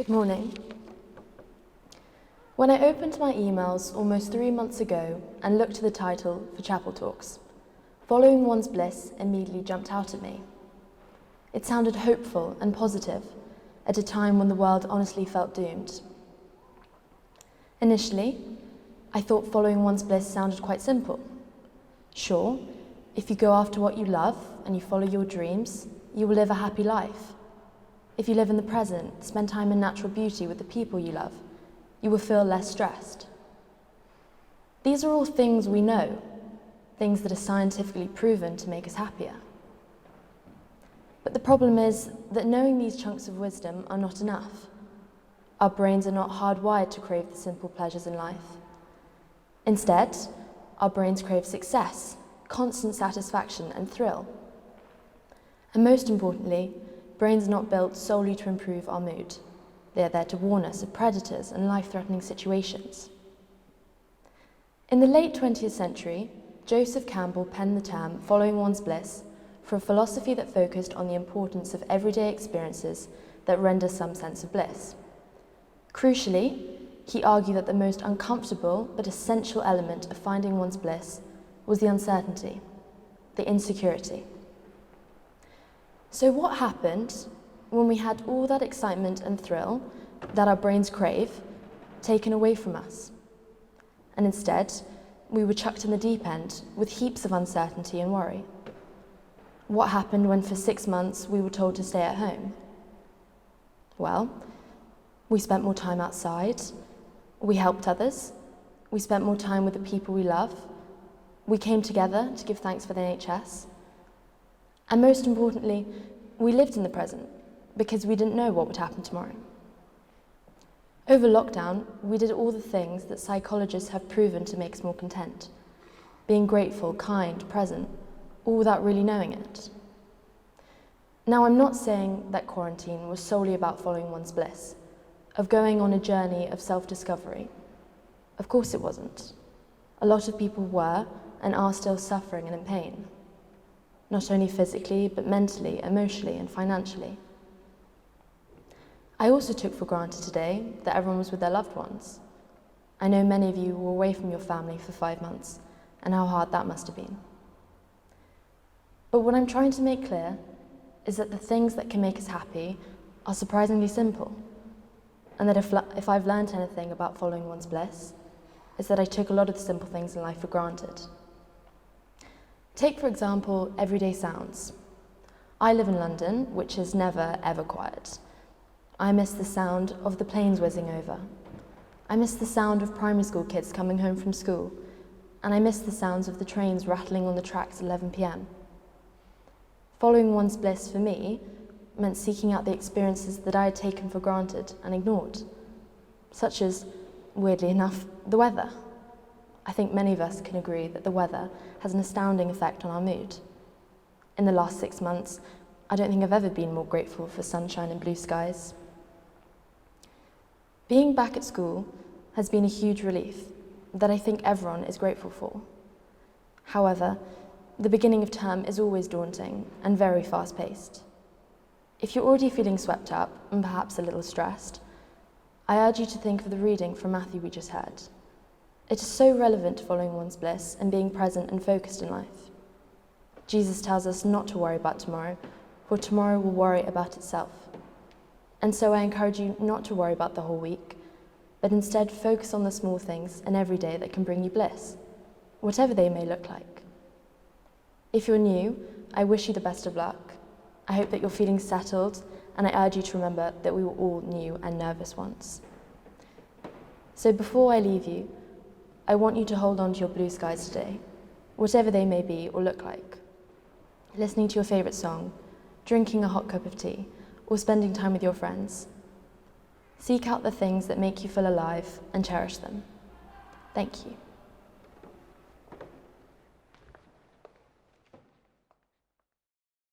Good morning. When I opened my emails almost 3 months ago and looked at the title for Chapel Talks, following one's bliss immediately jumped out at me. It sounded hopeful and positive at a time when the world honestly felt doomed. Initially, I thought following one's bliss sounded quite simple. Sure, if you go after what you love and you follow your dreams, you will live a happy life. If you live in the present, spend time in natural beauty with the people you love, you will feel less stressed. These are all things we know, things that are scientifically proven to make us happier. But the problem is that knowing these chunks of wisdom are not enough. Our brains are not hardwired to crave the simple pleasures in life. Instead, our brains crave success, constant satisfaction and thrill. And most importantly, brains are not built solely to improve our mood. They are there to warn us of predators and life-threatening situations. In the late 20th century, Joseph Campbell penned the term "following one's bliss" for a philosophy that focused on the importance of everyday experiences that render some sense of bliss. Crucially, he argued that the most uncomfortable but essential element of finding one's bliss was the uncertainty, the insecurity. So what happened when we had all that excitement and thrill that our brains crave taken away from us? And instead, we were chucked in the deep end with heaps of uncertainty and worry. What happened when for 6 months we were told to stay at home? Well, we spent more time outside, we helped others, we spent more time with the people we love, we came together to give thanks for the NHS, and most importantly, we lived in the present because we didn't know what would happen tomorrow. Over lockdown, we did all the things that psychologists have proven to make us more content. Being grateful, kind, present, all without really knowing it. Now, I'm not saying that quarantine was solely about following one's bliss, of going on a journey of self-discovery. Of course it wasn't. A lot of people were and are still suffering and in pain. Not only physically, but mentally, emotionally, and financially. I also took for granted today that everyone was with their loved ones. I know many of you were away from your family for 5 months, and how hard that must have been. But what I'm trying to make clear is that the things that can make us happy are surprisingly simple, and that if I've learned anything about following one's bliss, it's that I took a lot of the simple things in life for granted. Take, for example, everyday sounds. I live in London, which is never, ever quiet. I miss the sound of the planes whizzing over. I miss the sound of primary school kids coming home from school, and I miss the sounds of the trains rattling on the tracks at 11 p.m. Following one's bliss for me meant seeking out the experiences that I had taken for granted and ignored, such as, weirdly enough, the weather. I think many of us can agree that the weather has an astounding effect on our mood. In the last 6 months, I don't think I've ever been more grateful for sunshine and blue skies. Being back at school has been a huge relief that I think everyone is grateful for. However, the beginning of term is always daunting and very fast-paced. If you're already feeling swept up and perhaps a little stressed, I urge you to think of the reading from Matthew we just heard. It is so relevant to following one's bliss and being present and focused in life. Jesus tells us not to worry about tomorrow, for tomorrow will worry about itself. And so I encourage you not to worry about the whole week, but instead focus on the small things and every day that can bring you bliss, whatever they may look like. If you're new, I wish you the best of luck. I hope that you're feeling settled, and I urge you to remember that we were all new and nervous once. So before I leave you, I want you to hold on to your blue skies today, whatever they may be or look like. Listening to your favourite song, drinking a hot cup of tea, or spending time with your friends. Seek out the things that make you feel alive and cherish them. Thank you.